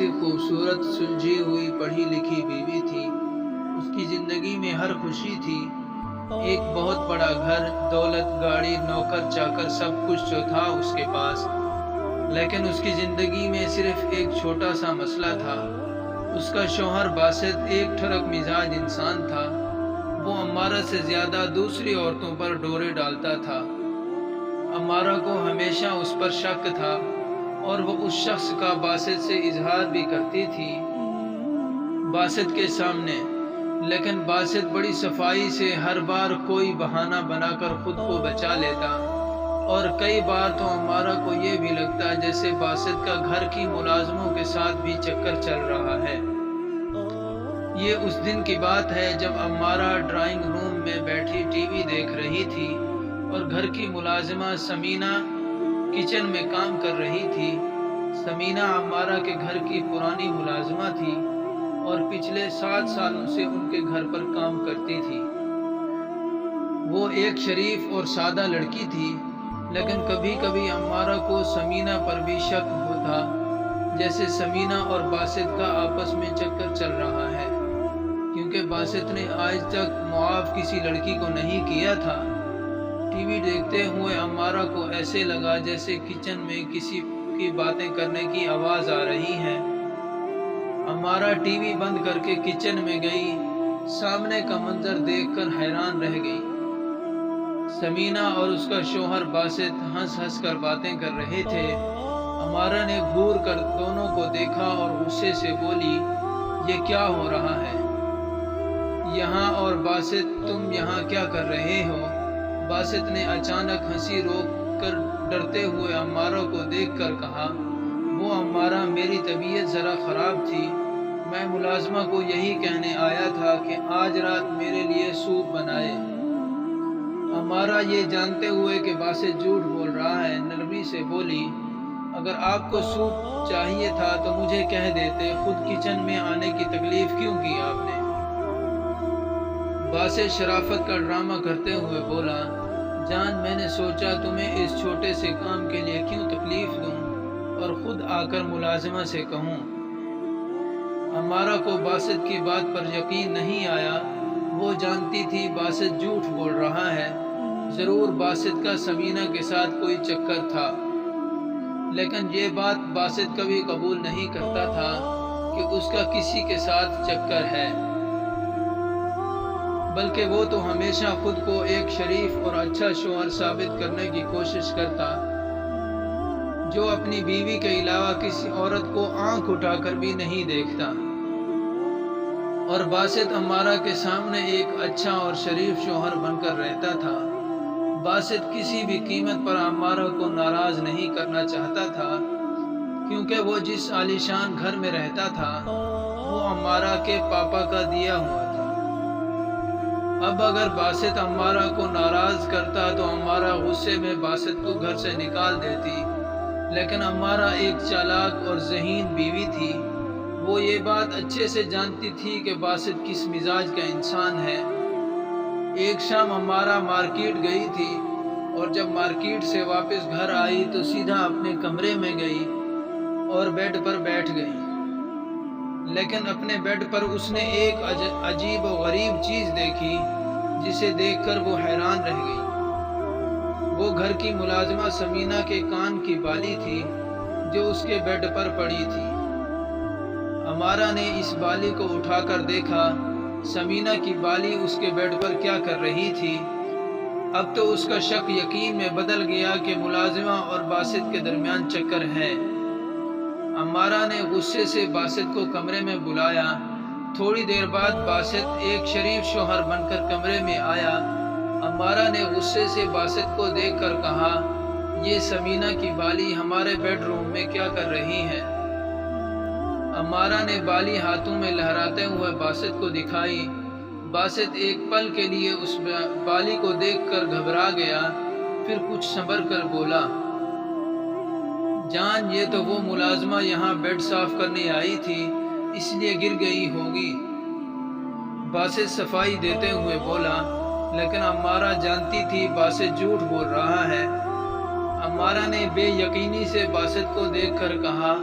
بہت ہی خوبصورت سلجھی ہوئی پڑھی لکھی بیوی تھی۔ اس کی زندگی میں ہر خوشی تھی، ایک بہت بڑا گھر، دولت، گاڑی، نوکر چاکر، سب کچھ جو تھا اس کے پاس۔ لیکن اس کی زندگی میں صرف ایک چھوٹا سا مسئلہ تھا۔ اس کا شوہر باسط ایک ٹھرک مزاج انسان تھا۔ وہ عمارہ سے زیادہ دوسری عورتوں پر ڈورے ڈالتا تھا۔ عمارہ کو ہمیشہ اس پر شک تھا اور وہ اس شخص کا باسط سے اظہار بھی کرتی تھی باسط کے سامنے، لیکن باسط بڑی صفائی سے ہر بار کوئی بہانہ بنا کر خود کو بچا لیتا، اور کئی بار تو عمارہ کو یہ بھی لگتا جیسے باسط کا گھر کی ملازموں کے ساتھ بھی چکر چل رہا ہے۔ یہ اس دن کی بات ہے جب عمارہ ڈرائنگ روم میں بیٹھی ٹی وی دیکھ رہی تھی اور گھر کی ملازمہ سمینہ کچن میں کام کر رہی تھی۔ سمینہ عمارہ کے گھر کی پرانی ملازمہ تھی اور پچھلے 7 سالوں سے ان کے گھر پر کام کرتی تھی۔ وہ ایک شریف اور سادہ لڑکی تھی، لیکن کبھی کبھی عمارہ کو سمینہ پر بھی شک ہوتا، جیسے سمینہ اور باسط کا آپس میں چکر چل رہا ہے، کیونکہ باسط نے آج تک معاف کسی لڑکی کو نہیں کیا تھا۔ ٹی وی دیکھتے ہوئے عمارہ کو ایسے لگا جیسے کچن میں کسی کی باتیں کرنے کی آواز آ رہی ہے۔ عمارہ ٹی وی بند کر کے کچن میں گئی، سامنے کا منظر دیکھ کر حیران رہ گئی۔ سمینہ اور اس کا شوہر باسط ہنس ہنس کر باتیں کر رہے تھے۔ عمارہ نے گھور کر دونوں کو دیکھا اور غصے سے بولی، یہ کیا ہو رہا ہے یہاں؟ اور باسط تم یہاں کیا کر رہے ہو؟ باسط نے اچانک ہنسی روک کر ڈرتے ہوئے عمارہ کو دیکھ کر کہا، وہ عمارہ میری طبیعت ذرا خراب تھی، میں ملازمہ کو یہی کہنے آیا تھا کہ آج رات میرے لیے سوپ بنائے۔ عمارہ یہ جانتے ہوئے کہ باسط جھوٹ بول رہا ہے، نرمی سے بولی، اگر آپ کو سوپ چاہیے تھا تو مجھے کہہ دیتے، خود کچن میں آنے کی تکلیف کیوں کی آپ نے؟ باسط شرافت کا ڈرامہ کرتے ہوئے بولا، جان میں نے سوچا تمہیں اس چھوٹے سے کام کے لیے کیوں تکلیف دوں اور خود آ کر ملازمہ سے کہوں۔ عمارہ کو باسط کی بات پر یقین نہیں آیا۔ وہ جانتی تھی باسط جھوٹ بول رہا ہے، ضرور باسط کا سمینہ کے ساتھ کوئی چکر تھا، لیکن یہ بات باسط کبھی قبول نہیں کرتا تھا کہ اس کا کسی کے ساتھ چکر ہے، بلکہ وہ تو ہمیشہ خود کو ایک شریف اور اچھا شوہر ثابت کرنے کی کوشش کرتا، جو اپنی بیوی کے علاوہ کسی عورت کو آنکھ اٹھا کر بھی نہیں دیکھتا۔ اور باسط عمارہ کے سامنے ایک اچھا اور شریف شوہر بن کر رہتا تھا۔ باسط کسی بھی قیمت پر عمارہ کو ناراض نہیں کرنا چاہتا تھا، کیونکہ وہ جس عالیشان گھر میں رہتا تھا وہ عمارہ کے پاپا کا دیا ہوا تھا۔ اب اگر باسط عمارہ کو ناراض کرتا تو عمارہ غصے میں باسط کو گھر سے نکال دیتی، لیکن عمارہ ایک چالاک اور ذہین بیوی تھی۔ وہ یہ بات اچھے سے جانتی تھی کہ باسط کس مزاج کا انسان ہے۔ ایک شام عمارہ مارکیٹ گئی تھی اور جب مارکیٹ سے واپس گھر آئی تو سیدھا اپنے کمرے میں گئی اور بیڈ پر بیٹھ گئی، لیکن اپنے بیڈ پر اس نے ایک عجیب و غریب چیز دیکھی جسے دیکھ کر وہ حیران رہ گئی۔ وہ گھر کی ملازمہ سمینہ کے کان کی بالی تھی جو اس کے بیڈ پر پڑی تھی۔ عمارہ نے اس بالی کو اٹھا کر دیکھا، سمینہ کی بالی اس کے بیڈ پر کیا کر رہی تھی۔ اب تو اس کا شک یقین میں بدل گیا کہ ملازمہ اور باسط کے درمیان چکر ہے۔ عمارہ نے غصے سے باسط کو کمرے میں بلایا۔ تھوڑی دیر بعد باسط ایک شریف شوہر بن کر کمرے میں آیا۔ عمارہ نے غصے سے باسط کو دیکھ کر کہا، یہ سمینہ کی بالی ہمارے بیڈ روم میں کیا کر رہی ہے؟ عمارہ نے بالی ہاتھوں میں لہراتے ہوئے باسط کو دکھائی۔ باسط ایک پل کے لیے اس بالی کو دیکھ کر گھبرا گیا، پھر کچھ صبر کر بولا، جان یہ تو وہ ملازمہ یہاں بیڈ صاف کرنے آئی تھی، اس لیے گر گئی ہوگی۔ باسط صفائی دیتے ہوئے بولا، لیکن عمارہ جانتی تھی باسط جھوٹ بول رہا ہے۔ عمارہ نے بے یقینی سے باسط کو دیکھ کر کہا،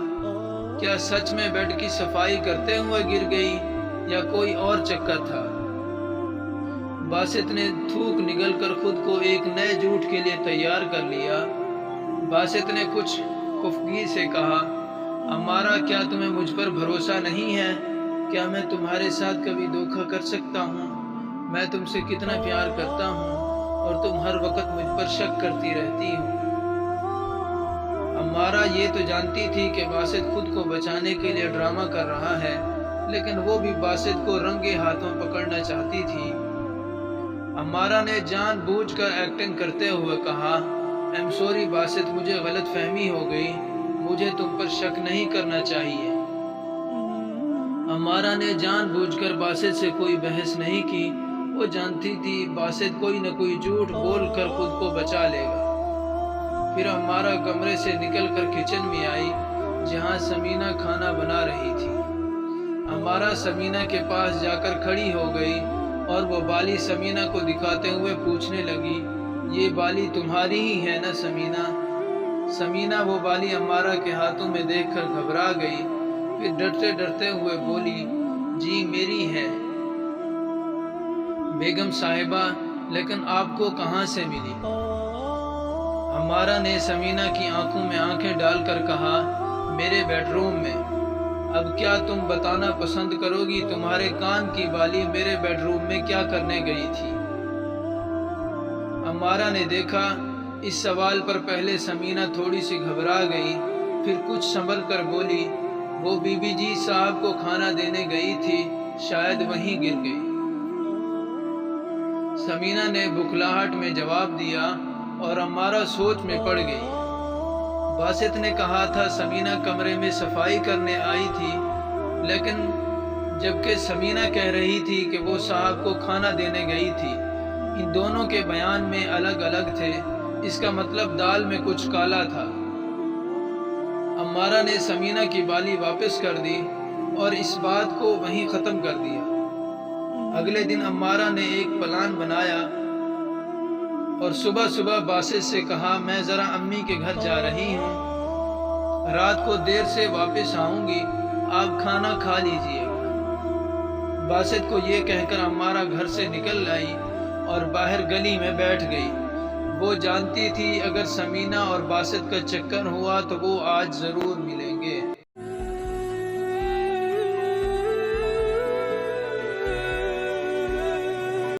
کیا سچ میں بیڈ کی صفائی کرتے ہوئے گر گئی یا کوئی اور چکر تھا؟ باسط نے تھوک نگل کر خود کو ایک نئے جھوٹ کے لیے تیار کر لیا۔ باسط نے کچھ خفگی سے کہا، عمارہ کیا تمہیں مجھ پر بھروسہ نہیں ہے؟ کیا میں تمہارے ساتھ کبھی دھوکہ کر سکتا ہوں؟ میں تم سے کتنا پیار کرتا ہوں اور تم ہر وقت مجھ پر شک کرتی رہتی ہو۔ عمارہ یہ تو جانتی تھی کہ باسط خود کو بچانے کے لیے ڈرامہ کر رہا ہے، لیکن وہ بھی باسط کو رنگے ہاتھوں پکڑنا چاہتی تھی۔ عمارہ نے جان بوجھ کر ایکٹنگ کرتے ہوئے کہا، ایم سوری باسط، مجھے غلط فہمی ہو گئی، مجھے تم پر شک نہیں کرنا چاہیے۔ عمارہ نے جان بوجھ کر باسط سے کوئی بحث نہیں کی، وہ جانتی تھی باسط کوئی نہ کوئی جھوٹ بول کر خود کو بچا لے گا۔ پھر عمارہ کمرے سے نکل کر کچن میں آئی جہاں سمینہ کھانا بنا رہی تھی۔ عمارہ سمینہ کے پاس جا کر کھڑی ہو گئی اور وہ بالی سمینہ کو دکھاتے ہوئے پوچھنے لگی، یہ بالی تمہاری ہی ہے نا سمینہ؟ سمینہ وہ بالی عمارہ کے ہاتھوں میں دیکھ کر گھبرا گئی، پھر ڈرتے ڈرتے ہوئے بولی، جی میری ہے بیگم صاحبہ، لیکن آپ کو کہاں سے ملی؟ عمارہ نے سمینہ کی آنکھوں میں آنکھیں ڈال کر کہا، میرے بیڈ روم میں۔ اب کیا تم بتانا پسند کرو گی تمہارے کان کی بالی میرے بیڈ روم میں کیا کرنے گئی تھی؟ عمارہ نے دیکھا اس سوال پر پہلے سمینہ تھوڑی سی گھبرا گئی، پھر کچھ سنبھل کر بولی، وہ بی بی جی صاحب کو کھانا دینے گئی تھی، شاید وہیں گر گئی۔ سمینہ نے بکھلاہٹ میں جواب دیا اور عمارہ سوچ میں پڑ گئی۔ باسط نے کہا تھا سمینہ کمرے میں صفائی کرنے آئی تھی، لیکن جبکہ سمینہ کہہ رہی تھی کہ وہ صاحب کو کھانا دینے گئی تھی۔ ان دونوں کے بیان میں الگ الگ تھے، اس کا مطلب دال میں کچھ کالا تھا۔ عمارہ نے سمینہ کی بالی واپس کر دی اور اس بات کو وہیں ختم کر دیا۔ اگلے دن عمارہ نے ایک پلان بنایا اور صبح صبح باسط سے کہا، میں ذرا امی کے گھر جا رہی ہوں، رات کو دیر سے واپس آؤں گی، آپ کھانا کھا لیجئے گا۔ باسط کو یہ کہہ کر عمارہ گھر سے نکل آئی اور باہر گلی میں بیٹھ گئی۔ وہ جانتی تھی اگر سمینہ اور باسط کا چکر ہوا تو وہ آج ضرور ملے۔